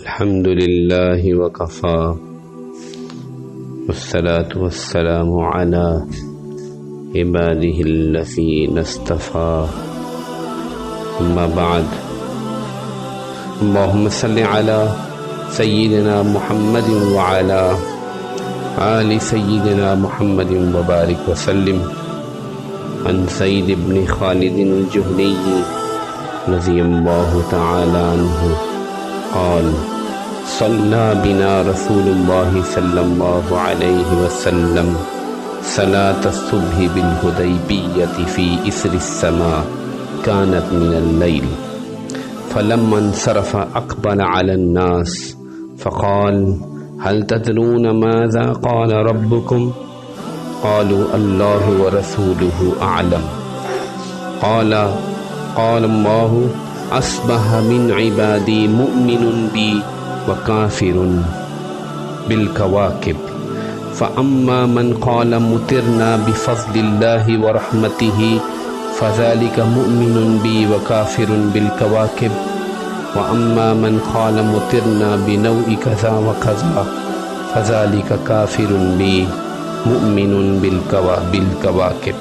الحمد لله وكفى والصلاة والسلام على عباده الذين اصطفى أما بعد اللهم صل على سيدنا محمد وعلى آل سيدنا محمد وبارك وسلم. عن سيد بن خالد الجهني رضي الله تعالى عنه قال صلى بنا رسول الله صلى الله عليه وسلم صلاة الصبح بالحديبية في إثر السماء كانت من الليل فلما انصرف أقبل على الناس فقال هل تدرون ماذا قال ربكم؟ قالوا الله ورسوله أعلم. قال الله أصبح من عبادي مؤمن بي وكافر بالكواكب فأما من قال مطرنا بفضل الله ورحمته فذلك مؤمن بي وكافر بالكواكب وأما من قال مطرنا بنوء كذا وكذا فذلك كافر بي مؤمن بالكواكب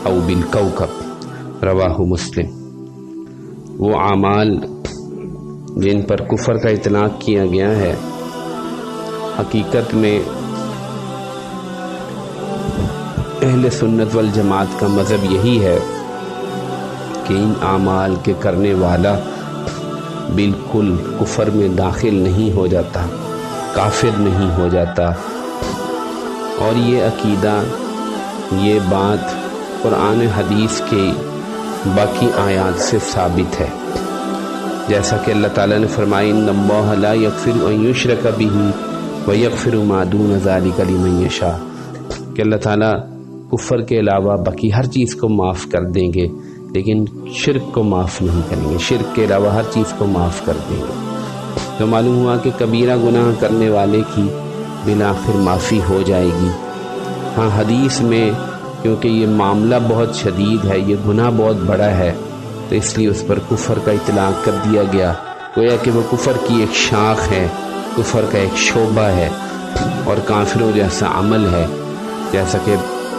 أو بالكوكب. رواہ مسلم. وہ اعمال جن پر کفر کا اطلاق کیا گیا ہے حقیقت میں اہل سنت والجماعت کا مذہب یہی ہے کہ ان اعمال کے کرنے والا بالکل کفر میں داخل نہیں ہو جاتا، کافر نہیں ہو جاتا. اور یہ عقیدہ، یہ بات قرآن حدیث کے باقی آیات سے ثابت ہے. جیسا کہ اللہ تعالیٰ نے فرمایا ان اللہ لا یغفر ان یشرک بہ ویغفر ما دون ذلک لمن یشاء، کہ اللہ تعالیٰ کفر کے علاوہ باقی ہر چیز کو معاف کر دیں گے لیکن شرک کو معاف نہیں کریں گے، شرک کے علاوہ ہر چیز کو معاف کر دیں گے. تو معلوم ہوا کہ کبیرہ گناہ کرنے والے کی بالآخر معافی ہو جائے گی. ہاں حدیث میں کیونکہ یہ معاملہ بہت شدید ہے، یہ گناہ بہت بڑا ہے، تو اس لیے اس پر کفر کا اطلاق کر دیا گیا، گویا کہ وہ کفر کی ایک شاخ ہے، کفر کا ایک شعبہ ہے اور کافروں جیسا عمل ہے. جیسا کہ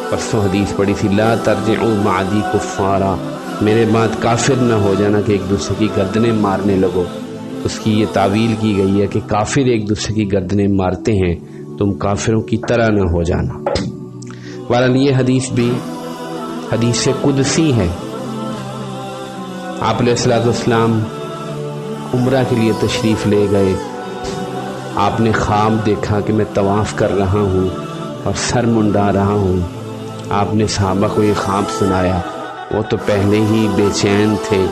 پرسوں حدیث پڑھی تھی لا ترجعوا بعدی کفارا، میرے بعد کافر نہ ہو جانا کہ ایک دوسرے کی گردنیں مارنے لگو. اس کی یہ تعویل کی گئی ہے کہ کافر ایک دوسرے کی گردنیں مارتے ہیں، تم کافروں کی طرح نہ ہو جانا. بہرحال یہ حدیث بھی حدیث قدسی ہے. آپ علیہ الصلوۃ والسلام عمرہ کے لیے تشریف لے گئے. آپ نے خواب دیکھا کہ میں طواف کر رہا ہوں اور سر منڈا رہا ہوں. آپ نے صحابہ کو یہ خواب سنایا. وہ تو پہلے ہی بے چین تھے،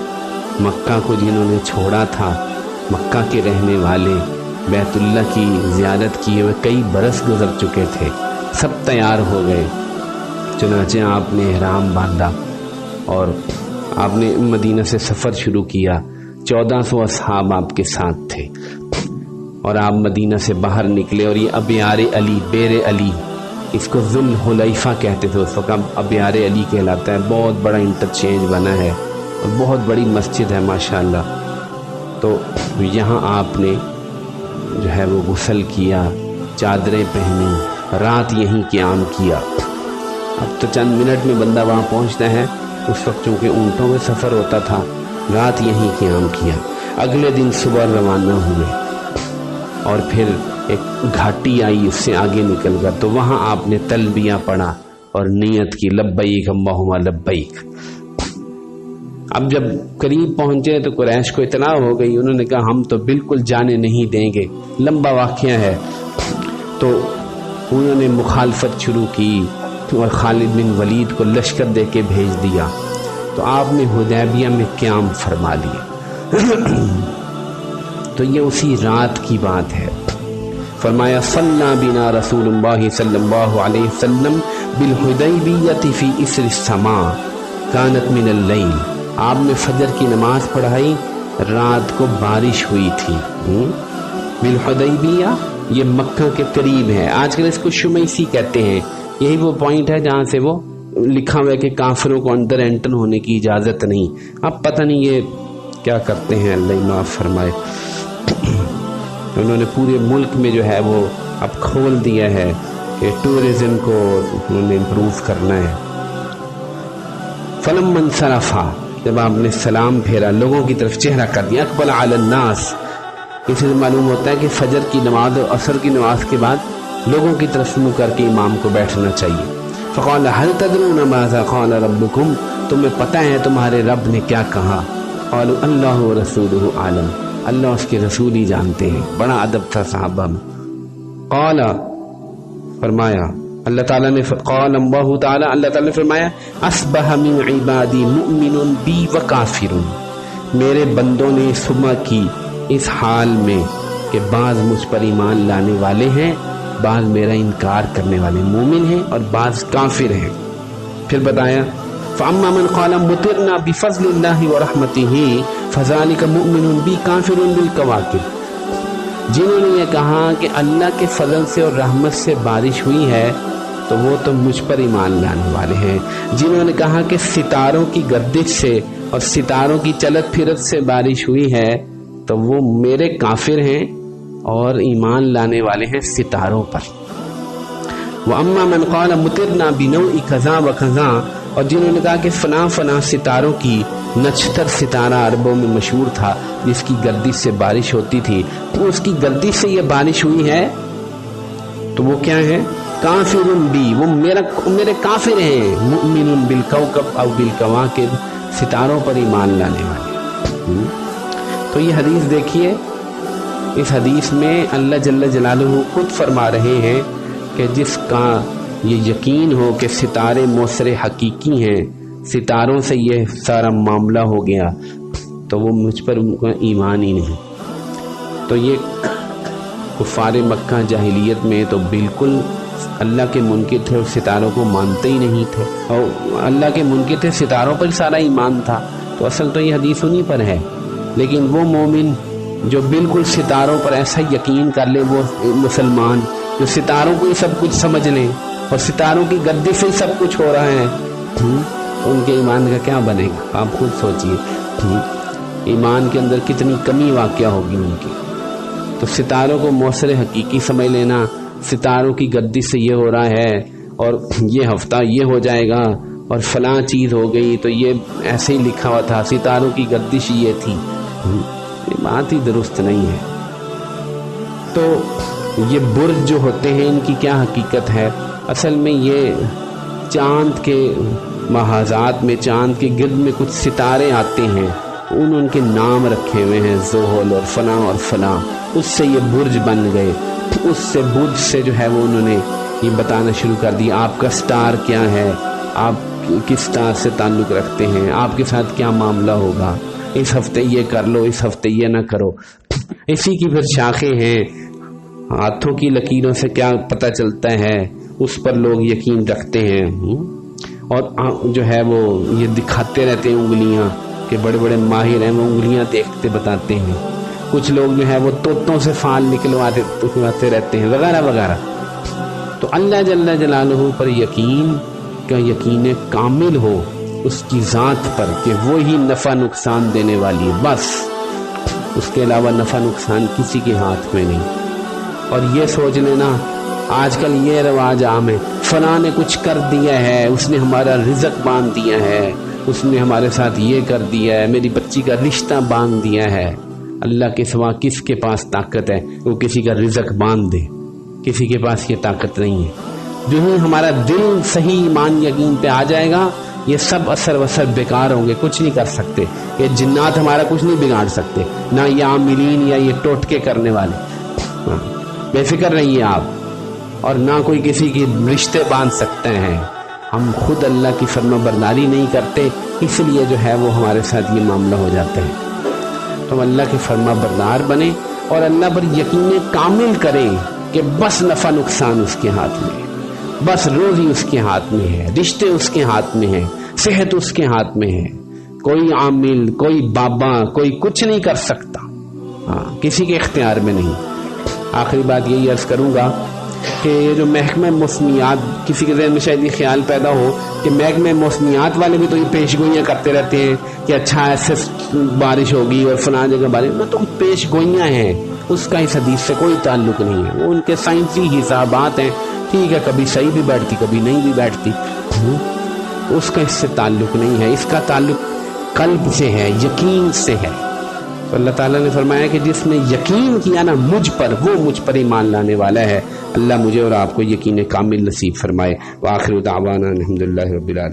مکہ کو جنہوں نے چھوڑا تھا، مکہ کے رہنے والے، بیت اللہ کی زیارت کیے ہوئے کئی برس گزر چکے تھے، سب تیار ہو گئے. چنانچہ آپ نے احرام باندھا اور آپ نے مدینہ سے سفر شروع کیا. 1400 اصحاب آپ کے ساتھ تھے اور آپ مدینہ سے باہر نکلے. اور یہ ابیار علی، بیر علی، اس کو ذوالحلیفہ کہتے تھے اس وقت، ابیار علی کہلاتا ہے. بہت بڑا انٹرچینج بنا ہے اور بہت بڑی مسجد ہے ماشاءاللہ. تو یہاں آپ نے جو ہے وہ غسل کیا، چادریں پہنی، رات یہیں قیام کیا. اب تو چند منٹ میں بندہ وہاں پہنچتا ہے، اس وقت چونکہ اونٹوں میں سفر ہوتا تھا، رات یہیں قیام کیا. اگلے دن صبح روانہ ہوئے اور پھر ایک گھاٹی آئی، اس سے آگے نکل کر تو وہاں آپ نے تلبیہ پڑھا اور نیت کی لبیک اللہم لبیک. اب جب قریب پہنچے تو قریش کو اطلاع ہو گئی. انہوں نے کہا ہم تو بالکل جانے نہیں دیں گے. لمبا واقعہ ہے. تو انہوں نے مخالفت شروع کی اور خالد بن ولید کو لشکر دے کے بھیج دیا. تو آپ نے حدیبیہ میں قیام فرما لیا. تو یہ اسی رات کی بات ہے. فرمایا صلی بنا رسول اللہ صلی اللہ علیہ وسلم بالحدیبیۃ فی اثر السماء کانت من اللیل. آپ نے فجر کی نماز پڑھائی، رات کو بارش ہوئی تھی. بالحدیبیہ یہ مکہ کے قریب ہے. آج کل اس کو شمیسی کہتے ہیں. یہی وہ پوائنٹ ہے جہاں سے وہ لکھا ہوا ہے کہ کافروں کو اندر انٹر ہونے کی اجازت نہیں. اب پتہ نہیں یہ کیا کرتے ہیں، اللہ معاف فرمائے. انہوں نے پورے ملک میں جو ہے وہ اب کھول دیا ہے کہ ٹورزم کو انہوں نے امپروو کرنا ہے. فلما انصرفا، جب آپ نے سلام پھیرا، لوگوں کی طرف چہرہ کر دیا، اقبل علی الناس. اس سے معلوم ہوتا ہے کہ فجر کی نماز اور عصر کی نماز کے بعد لوگوں کی طرف منہ کر کے امام کو بیٹھنا چاہیے. فقال هل تدرون ماذا قال ربكم، تمہیں پتہ ہے تمہارے رب نے کیا کہا؟ قالوا اللہ ورسولہ عالم، اللہ اس کے رسول ہی جانتے ہیں. بڑا ادب تھا صحابہ میں. قال، فرمایا اللہ تعالیٰ نے، قال اللہ تعالیٰ، اللہ تعالیٰ نے فرمایا اصبح من عبادی مؤمن بی وکافر، میرے بندوں نے صبح کی اس حال میں کہ بعض مجھ پر ایمان لانے والے ہیں، بعض میرا انکار کرنے والے مومن ہیں اور بعض کافر ہیں. پھر بتایا فاما من قال مطرنا بفضل اللہ ورحمتہ فذلک مؤمن بی کافر بالکواکب، جنہوں نے یہ کہا کہ اللہ کے فضل سے اور رحمت سے بارش ہوئی ہے تو وہ تو مجھ پر ایمان لانے والے ہیں. جنہوں نے کہا کہ ستاروں کی گردش سے اور ستاروں کی چلت پھرت سے بارش ہوئی ہے تو وہ میرے کافر ہیں اور ایمان لانے والے ہیں ستاروں پر. وَأَمَّا مَنْ قَالَ مُطِرْنَا بِنَوْءِ كَذَا وَكَذَا، اور جنہوں نے کہا کہ فلاں فلاں ستاروں کی، نچتر ستارہ عربوں میں مشہور تھا جس کی گردش سے بارش ہوتی تھی، تو اس کی گردش سے یہ بارش ہوئی ہے تو وہ کیا ہے؟ کافر بی، وہ میرے کافر ہیں. مؤمن بالکوکب او بالکواکب، ستاروں پر ایمان لانے والے. تو یہ حدیث دیکھیے، اس حدیث میں اللہ جل جلالہ خود فرما رہے ہیں کہ جس کا یہ یقین ہو کہ ستارے موثر حقیقی ہیں، ستاروں سے یہ سارا معاملہ ہو گیا تو وہ مجھ پر ایمان ہی نہیں. تو یہ کفار مکہ جاہلیت میں تو بالکل اللہ کے منکر تھے اور ستاروں کو مانتے ہی نہیں تھے، اور اللہ کے منکر تھے، ستاروں پر سارا ایمان تھا. تو اصل تو یہ حدیث انہی پر ہے. لیکن وہ مومن جو بالکل ستاروں پر ایسا یقین کر لے، وہ مسلمان جو ستاروں کو ہی سب کچھ سمجھ لیں اور ستاروں کی گردش سے سب کچھ ہو رہا ہے، ان کے ایمان کا کیا بنے گا؟ آپ خود سوچئے، ایمان کے اندر کتنی کمی واقع ہوگی ان کی. تو ستاروں کو موثر حقیقی سمجھ لینا، ستاروں کی گردش سے یہ ہو رہا ہے اور یہ ہفتہ یہ ہو جائے گا اور فلاں چیز ہو گئی تو یہ ایسے ہی لکھا ہوا تھا، ستاروں کی گردش یہ تھی، یہ بات ہی درست نہیں ہے. تو یہ برج جو ہوتے ہیں ان کی کیا حقیقت ہے؟ اصل میں یہ چاند کے محاذات میں، چاند کے گرد میں کچھ ستارے آتے ہیں، ان کے نام رکھے ہوئے ہیں، زحل اور فلاں اور فلاں، اس سے یہ برج بن گئے. اس سے برج سے جو ہے وہ انہوں نے یہ بتانا شروع کر دیا آپ کا سٹار کیا ہے، آپ کس سٹار سے تعلق رکھتے ہیں، آپ کے ساتھ کیا معاملہ ہوگا، اس ہفتے یہ کر لو، اس ہفتے یہ نہ کرو. اسی کی پھر شاخیں ہیں، ہاتھوں کی لکیروں سے کیا پتہ چلتا ہے، اس پر لوگ یقین رکھتے ہیں. اور جو ہے وہ یہ دکھاتے رہتے ہیں انگلیاں کہ بڑے بڑے ماہر ہیں، وہ انگلیاں دیکھتے بتاتے ہیں. کچھ لوگ جو ہے وہ طوطوں سے فال نکلواتے رہتے ہیں وغیرہ وغیرہ. تو اللہ جل جلالہ پر یقین کا یقین کامل ہو اس کی ذات پر کہ وہی نفع نقصان دینے والی ہے، بس اس کے علاوہ نفع نقصان کسی کے ہاتھ میں نہیں. اور یہ سوچ لینا، آج کل یہ رواج عام ہے، فلاں نے کچھ کر دیا ہے، اس نے ہمارا رزق باندھ دیا ہے، اس نے ہمارے ساتھ یہ کر دیا ہے، میری بچی کا رشتہ باندھ دیا ہے. اللہ کے سوا کس کے پاس طاقت ہے وہ کسی کا رزق باندھ دے؟ کسی کے پاس یہ طاقت نہیں ہے. جو ہی ہمارا دل صحیح ایمان یقین پہ آ جائے گا، یہ سب اثر وثر بیکار ہوں گے، کچھ نہیں کر سکتے. یہ جنات ہمارا کچھ نہیں بگاڑ سکتے، نہ یہ عاملین یا یہ ٹوٹکے کرنے والے. بے فکر رہیے آپ، اور نہ کوئی کسی کی رشتے باندھ سکتے ہیں. ہم خود اللہ کی فرما برداری نہیں کرتے، اس لیے جو ہے وہ ہمارے ساتھ یہ معاملہ ہو جاتا ہے. تو ہم اللہ کے فرما بردار بنیں اور اللہ پر یقین کامل کریں کہ بس نفع نقصان اس کے ہاتھ میں ہے، بس روزی اس کے ہاتھ میں ہے، رشتے اس کے ہاتھ میں ہیں، صحت اس کے ہاتھ میں ہے. کوئی عامل، کوئی بابا، کوئی کچھ نہیں کر سکتا، کسی کے اختیار میں نہیں. آخری بات یہی عرض کروں گا کہ یہ جو محکمہ موسمیات، کسی کے ذہن میں شاید یہ خیال پیدا ہو کہ محکمہ موسمیات والے بھی تو یہ پیش گوئیاں کرتے رہتے ہیں کہ اچھا ایسے بارش ہوگی اور فلاں جگہ بارش، نہ تو پیش گوئیاں ہیں. اس کا اس حدیث سے کوئی تعلق نہیں ہے، وہ ان کے سائنسی حسابات ہیں، ٹھیک ہے کبھی صحیح بھی بیٹھتی کبھی نہیں بھی بیٹھتی، اس کا اس سے تعلق نہیں ہے، اس کا تعلق قلب سے ہے، یقین سے ہے۔ تو اللہ تعالیٰ نے فرمایا کہ جس نے یقین کیا نا مجھ پر، وہ مجھ پر ایمان لانے والا ہے۔ اللہ مجھے اور آپ کو یقین کامل نصیب فرمائے۔ وآخر دعوانا الحمدللہ رب العالمین۔